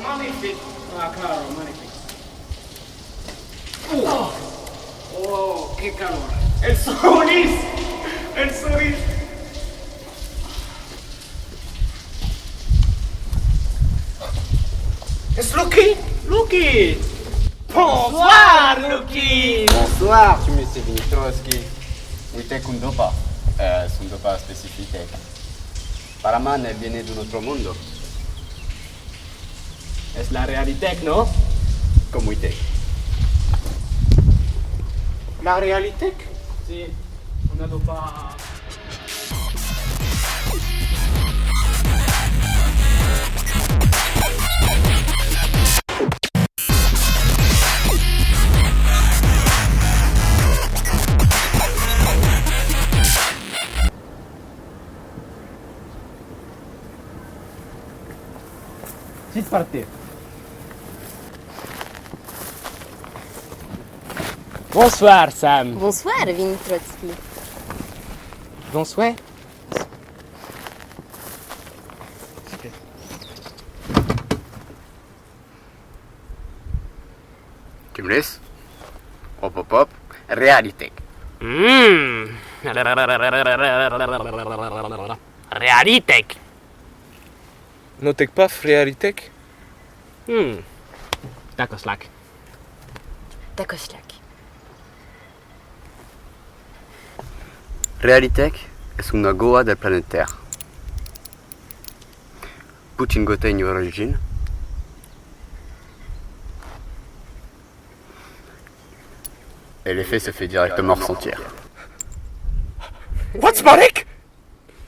Magnifique. Ah, claro, magnifique. Oh, qué calor. El Solís. El Solís. Es Lucky. Lucky. Bonsoir, Lucky. Bonsoir, tu me sei Vinitrovski. Uite un dopa. Es un dopa specifique. Para mí viene de un otro mundo. Es la realidad, ¿no? Como uite. La realidad. Sí. Una dopa. C'est parti. Bonsoir, Sam. Bonsoir, Vinitrovski. Bonsoir. Tu me laisses? Hop hop hop. Réalité. Realitek. Notek paf, realitek? Takoslak. Takoslak. Realitek es una goa del planeta Terre. Putin gotein origine. Et l'effet se fait directement ressentir. What's Marek?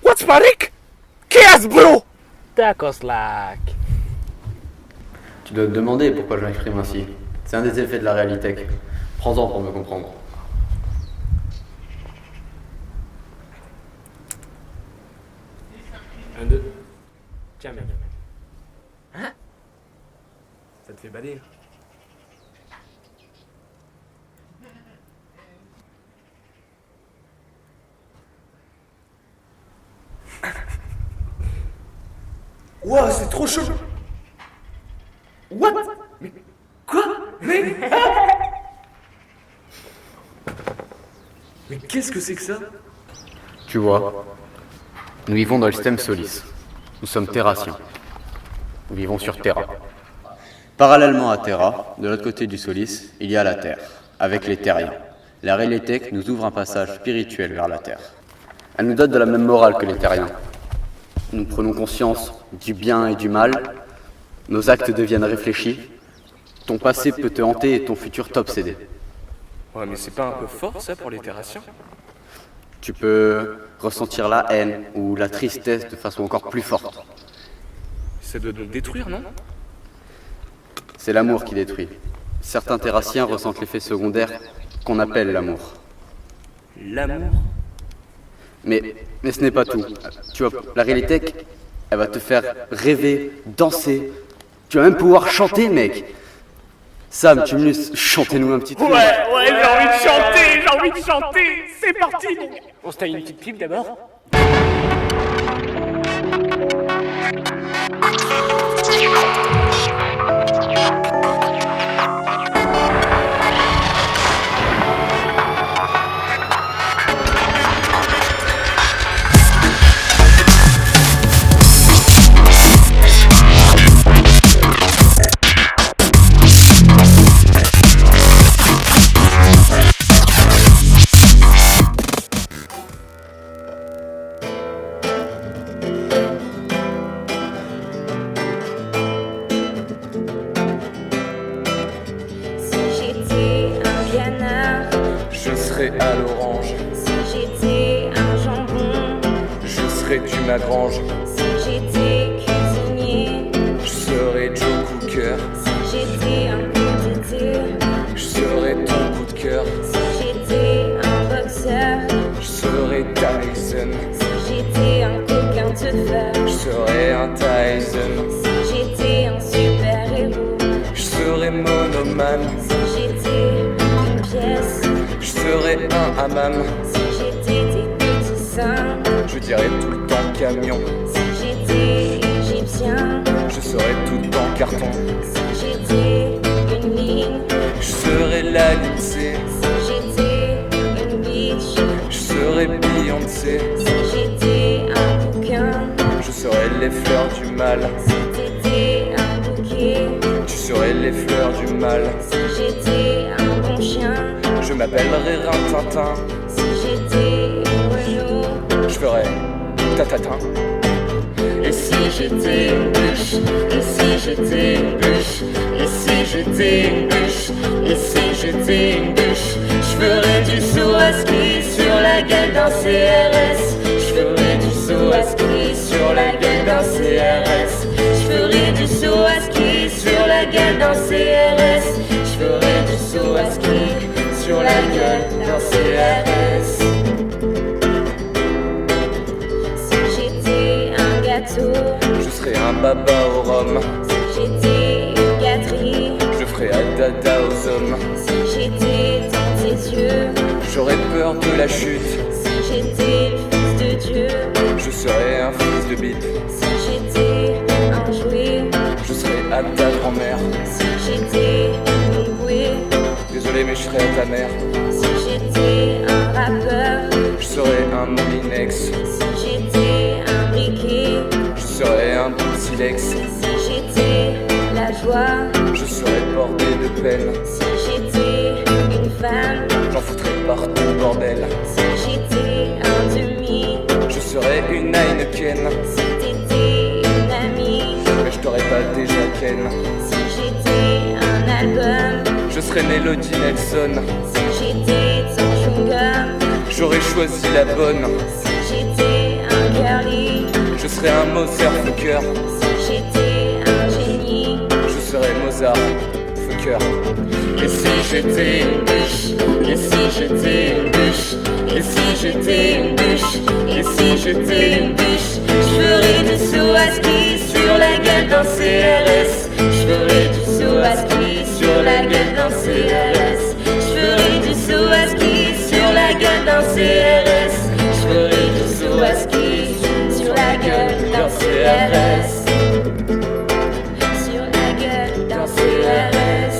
What's Marek? Chaos, bro! Takoslak. Tu dois te demander pourquoi je m'exprime ainsi. C'est un des effets de la réalité. Prends-en pour me comprendre. Un, deux. Tiens, bien. Hein? Ça te fait bader. Ouah, c'est trop chaud! What? Mais quoi? Mais qu'est-ce que c'est que ça? Tu vois, nous vivons dans le système Solis. Nous sommes terrassiens. Nous vivons sur Terra. Parallèlement à Terra, de l'autre côté du Solis, il y a la Terre, avec les Terriens. La réalité nous ouvre un passage spirituel vers la Terre. Elle nous dote de la même morale que les Terriens. Nous prenons conscience du bien et du mal. Nos actes deviennent réfléchis. Ton passé peut te hanter et ton futur t'obséder. Ouais, mais c'est pas un peu fort ça pour les terrassiens? Tu peux ressentir la haine ou la tristesse de façon encore plus forte. Ça doit nous détruire, non? C'est l'amour qui détruit. Certains terrassiens ressentent l'effet secondaire qu'on appelle l'amour. L'amour? Mais ce n'est pas tout. Tu vois, la réalité, elle va te faire rêver, danser. Tu vas même pouvoir chanter, mec. Sam, tu me laisses chanter-nous un petit truc. Ouais, j'ai envie de chanter, c'est parti. On se taille une petite pipe d'abord. À l'orange. Si j'étais un jambon, Je serais du Magrange. si j'étais cuisinier, Je serais Joe Cooker. si j'étais un coup de thé, Je serais ton coup de cœur. si j'étais un boxeur, Je serais Tyson. si j'étais un coquin de fer, Je serais un Tyson. si j'étais un super-héros, Je serais monomane. si j'étais une pièce, Je serais un hammam. si j'étais des petits seins, Je dirais tout le temps camion. si j'étais égyptien, Je serais tout le temps carton. Si j'étais une ligne, Je serais la ligne C. si j'étais une biche, Je serais Beyoncé. si j'étais un bouquin, Je serais les fleurs du mal. si t'étais un bouquet, Tu serais les fleurs du mal. si j'étais un bon chien, Je m'appellerais Rintintin. si j'étais une Renault, Je ferais tatatin. et si j'étais une bûche, et si j'étais une bûche, et si j'étais une bûche, et si j'étais une bûche, je ferais du saut à ski sur la gueule d'un CRS, je ferais du saut à ski sur la gueule d'un CRS, je ferais du saut à ski sur la gueule d'un CRS, je ferais du saut à ski sur la gueule d'un CRS. Si j'étais un gâteau, Je serais un baba au rhum. si j'étais une gâterie, Je ferais un dada aux hommes. si j'étais dans tes yeux, J'aurais peur de la chute. si j'étais le fils de Dieu, Je serais un fils de bite. si j'étais un jouet, Je serais à ta grand-mère. si j'étais une bouée, Désolé mais je serais à ta mère. si j'étais un rappeur, Je serais un Molinex. si j'étais un briquet, Je serais un bout de silex. si j'étais la joie, Je serais bordé de peine. si j'étais une femme, J'en foutrais partout bordel. si j'étais un demi, Je serais une Heineken. si t'étais une amie, Mais je t'aurais pas déjà ken. si j'étais un album, Je serais Melody Nelson. si j'étais ton chewing-gum, J'aurais choisi la bonne. si j'étais un girly, Je serais un Mozart fucker. si j'étais un génie, Je serais Mozart fucker. et si j'étais une bûche, et si j'étais une bûche, et si j'étais une bûche, et si j'étais une bûche, je ferais du saut à ski sur la gueule d'un CRS, je ferais du saut à ski sur la gueule d'un CRS, je ferais du saut à ski sur la gueule d'un CRS, je ferais du saut à ski sur la gueule d'un CRS, sur la gueule d'un CRS.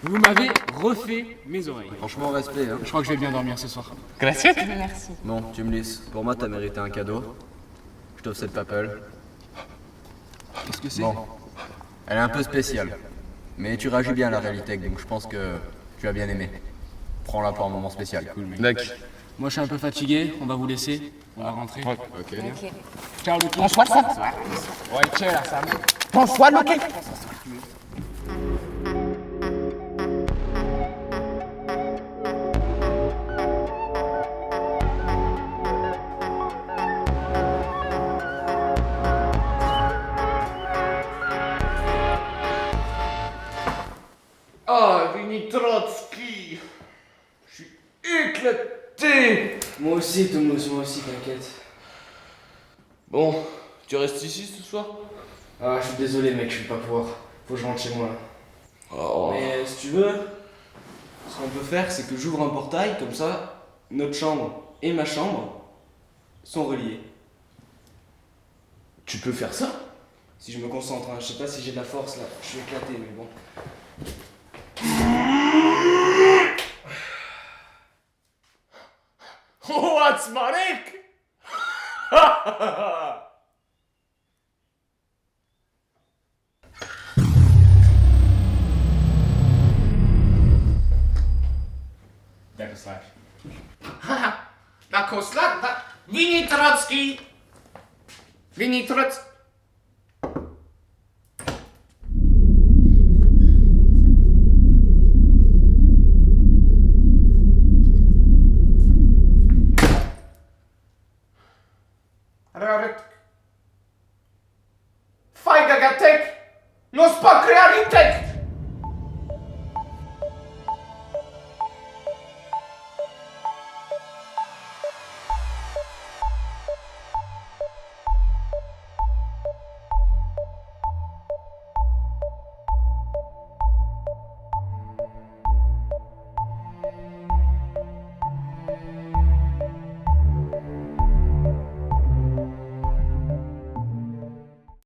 Vous m'avez refait mes oreilles. Franchement, respect, hein. Je crois que je vais bien dormir ce soir. Gracias. Bon, tu me lisses. Pour moi, t'as mérité un cadeau. Je t'offre cette papelle. Qu'est-ce que c'est? Bon, elle est un peu spéciale. Mais tu réagis bien à la réalité, donc je pense que tu vas bien aimer. Prends-la pour un moment spécial. Cool, mec. D'accord. Moi je suis un peu fatigué, on va vous laisser. On va rentrer. Ok. Ciao le Prends soin de ça. Ouais, ciao là, Sam. Prends soin de ok. Ah, Vini Trotsky. Je suis éclaté. Moi aussi, Tomos, moi aussi, t'inquiète. Bon, tu restes ici ce soir? Ah, je suis désolé, mec, je vais pas pouvoir. Faut que je rentre chez moi là. Oh. Mais si tu veux, ce qu'on peut faire, c'est que j'ouvre un portail, comme ça, notre chambre et ma chambre sont reliées. Tu peux faire ça? Si je me concentre, hein. Je sais pas si j'ai de la force là, je suis éclaté, mais bon. What's Marek? D'accord, Dakoslav, Vini Trotsky. Vini Trotsky. Fajga gatek, los pakrealitek.